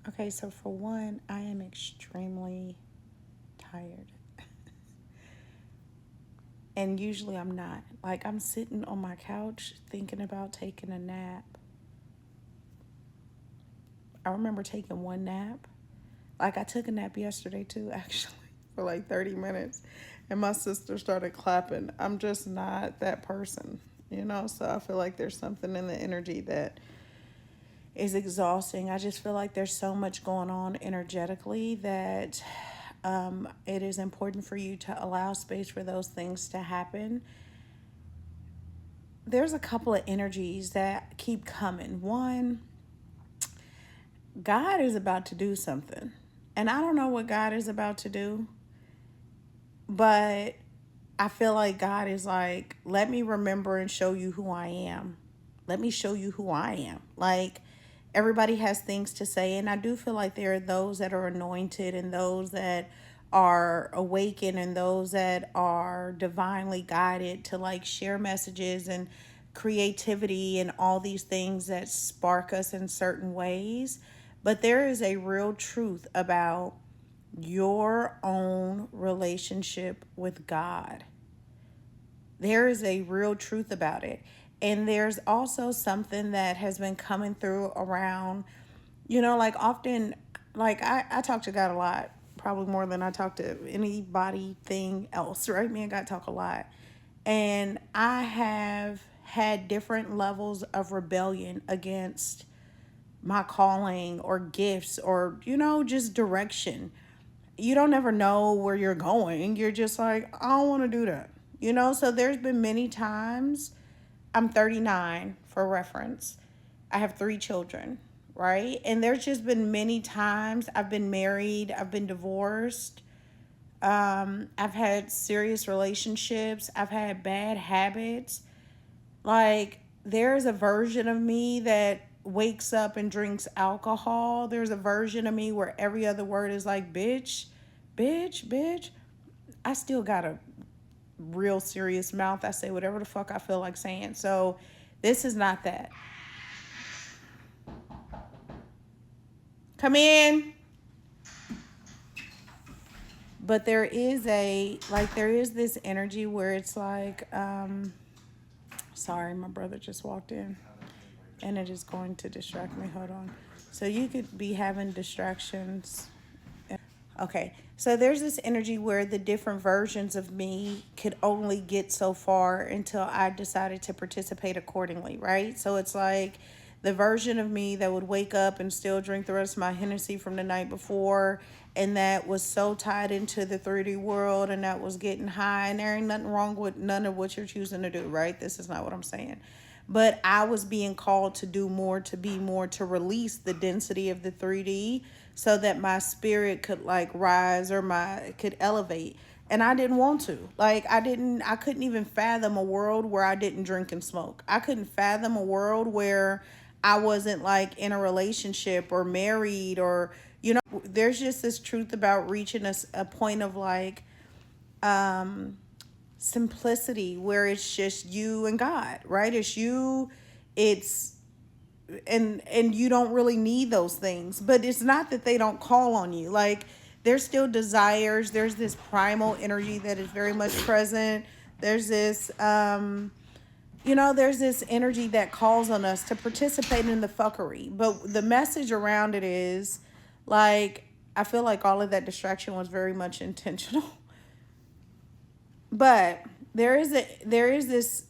Okay, so for one, I am extremely tired. And usually I'm not. Like, I'm sitting on my couch thinking about taking a nap. I remember taking one nap. Like, I took a nap yesterday too, actually, for like 30 minutes. And my sister started clapping. I'm just not that person, you know? So I feel like there's something in the energy that is exhausting. I just feel like there's so much going on energetically that it is important for you to allow space for those things to happen. There's a couple of energies that keep coming. One, God is about to do something. And I don't know what God is about to do, but I feel like God is like, let me remember and show you who I am. Let me show you who I am. Like, everybody has things to say. And I do feel like there are those that are anointed and those that are awakened and those that are divinely guided to like share messages and creativity and all these things that spark us in certain ways. But there is a real truth about your own relationship with God. There is a real truth about it. And there's also something that has been coming through around, like often, like I talk to God a lot, probably more than I talk to anybody thing else, right? Me and God talk a lot. And I have had different levels of rebellion against my calling or gifts or, just direction. You don't ever know where you're going. You're just like, I don't want to do that. So there's been many times. I'm 39 for reference. I have 3 children, right? And there's just been many times I've been married, I've been divorced, I've had serious relationships, I've had bad habits. Like, there's a version of me that wakes up and drinks alcohol. There's a version of me where every other word is like, bitch, bitch, bitch. I still got a real serious mouth. I say whatever the fuck I feel like saying. So this is not that. Come in. But there is this energy where it's like, sorry, my brother just walked in and it is going to distract me. Hold on. So you could be having distractions. Okay. So there's this energy where the different versions of me could only get so far until I decided to participate accordingly, right? So it's like the version of me that would wake up and still drink the rest of my Hennessy from the night before, and that was so tied into the 3D world and that was getting high, and there ain't nothing wrong with none of what you're choosing to do, right? This is not what I'm saying. But I was being called to do more, to be more, to release the density of the 3D so that my spirit could like rise or my could elevate. And I didn't want to. Like, I couldn't even fathom a world where I didn't drink and smoke. I couldn't fathom a world where I wasn't like in a relationship or married or, there's just this truth about reaching a point of like simplicity where it's just you and God, right? It's you, it's and you don't really need those things. But it's not that they don't call on you. Like, there's still desires, there's this primal energy that is very much present. There's this there's this energy that calls on us to participate in the fuckery. But the message around it is like, I feel like all of that distraction was very much intentional. But there is this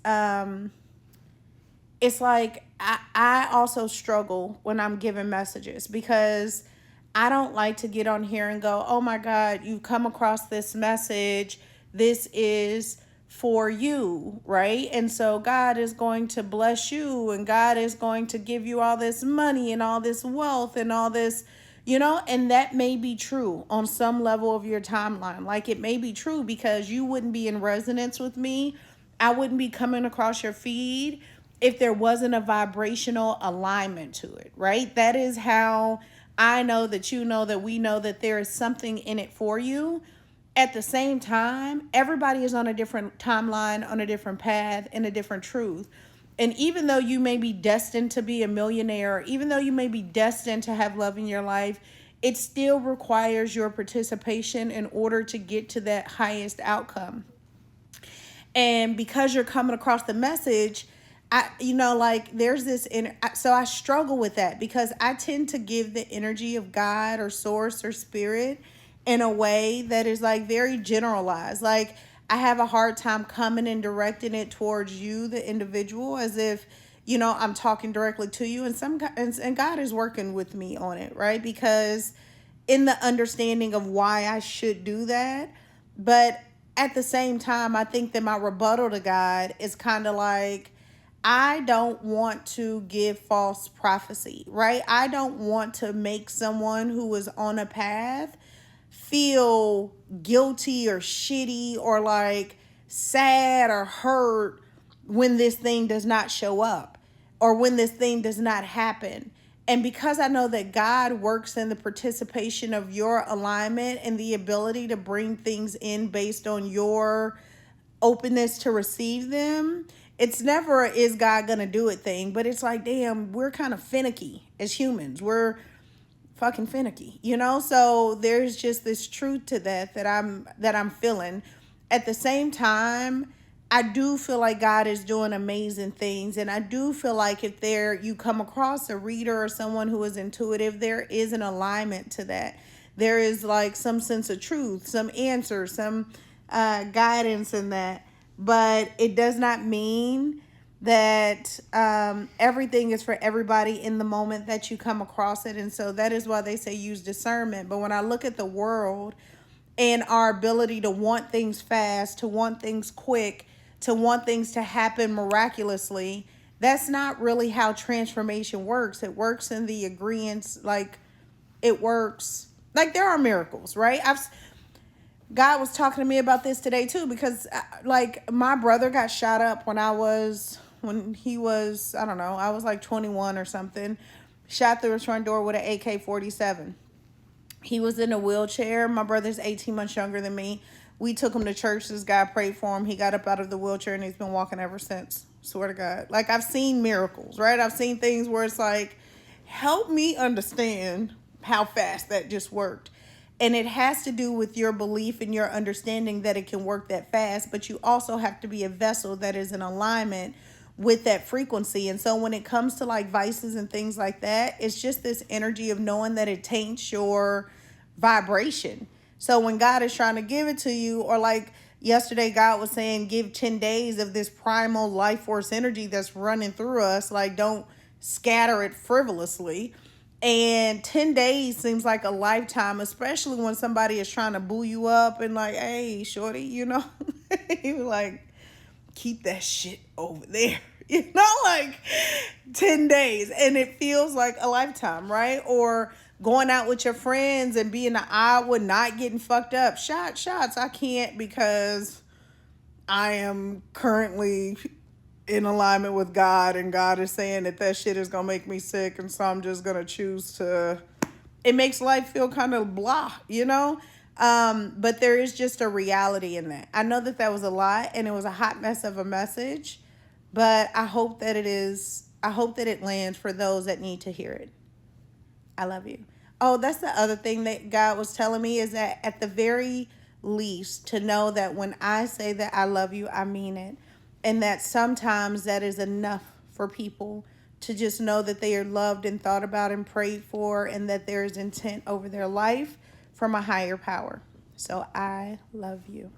it's like I also struggle when I'm giving messages because I don't like to get on here and go, oh my God, you've come across this message. This is for you, right? And so God is going to bless you and God is going to give you all this money and all this wealth and all this, and that may be true on some level of your timeline. Like, it may be true because you wouldn't be in resonance with me. I wouldn't be coming across your feed if there wasn't a vibrational alignment to it, right? That is how I know that you know that we know that there is something in it for you. At the same time, everybody is on a different timeline, on a different path, in a different truth. And even though you may be destined to be a millionaire, even though you may be destined to have love in your life, it still requires your participation in order to get to that highest outcome. And because you're coming across the message, like there's this so I struggle with that because I tend to give the energy of God or source or spirit in a way that is like very generalized. Like I have a hard time coming and directing it towards you, the individual, as if I'm talking directly to you, and and God is working with me on it, right? Because in the understanding of why I should do that. But at the same time, I think that my rebuttal to God is kind of like, I don't want to give false prophecy, right? I don't want to make someone who is on a path feel guilty or shitty or like sad or hurt when this thing does not show up or when this thing does not happen. And because I know that God works in the participation of your alignment and the ability to bring things in based on your openness to receive them, it's never a is God gonna do it thing, but it's like, damn, we're kind of finicky as humans. We're fucking finicky, So there's just this truth to that I'm feeling. At the same time, I do feel like God is doing amazing things, and I do feel like if you come across a reader or someone who is intuitive, there is an alignment to that. There is like some sense of truth, some answer, some guidance in that, but it does not mean that everything is for everybody in the moment that you come across it. And so that is why they say use discernment. But when I look at the world and our ability to want things fast, to want things quick, to want things to happen miraculously, that's not really how transformation works. It works in the agreements, like it works, like there are miracles, right? God was talking to me about this today too, because like my brother got shot up when he was, I don't know, I was like 21 or something, shot through his front door with an AK-47. He was in a wheelchair. My brother's 18 months younger than me. We took him to church. This guy prayed for him. He got up out of the wheelchair and he's been walking ever since. Swear to God. Like I've seen miracles, right? I've seen things where it's like, help me understand how fast that just worked. And it has to do with your belief and your understanding that it can work that fast, but you also have to be a vessel that is in alignment with that frequency. And so when it comes to like vices and things like that, it's just this energy of knowing that it taints your vibration. So when God is trying to give it to you, or like yesterday, God was saying, give 10 days of this primal life force energy that's running through us. Like, don't scatter it frivolously. And 10 days seems like a lifetime, especially when somebody is trying to boo you up and like, hey, shorty, he was like, keep that shit over there, like 10 days. And it feels like a lifetime, right? Or going out with your friends and being the odd one, not getting fucked up. Shots. I can't because I am currently in alignment with God, and God is saying that shit is going to make me sick, and so I'm just going to choose to, it makes life feel kind of blah, but there is just a reality in that. I know that was a lot, and it was a hot mess of a message, but I hope that it lands for those that need to hear it. I love you. Oh, that's the other thing that God was telling me, is that at the very least, to know that when I say that I love you, I mean it. And that sometimes that is enough for people to just know that they are loved and thought about and prayed for, and that there is intent over their life from a higher power. So I love you.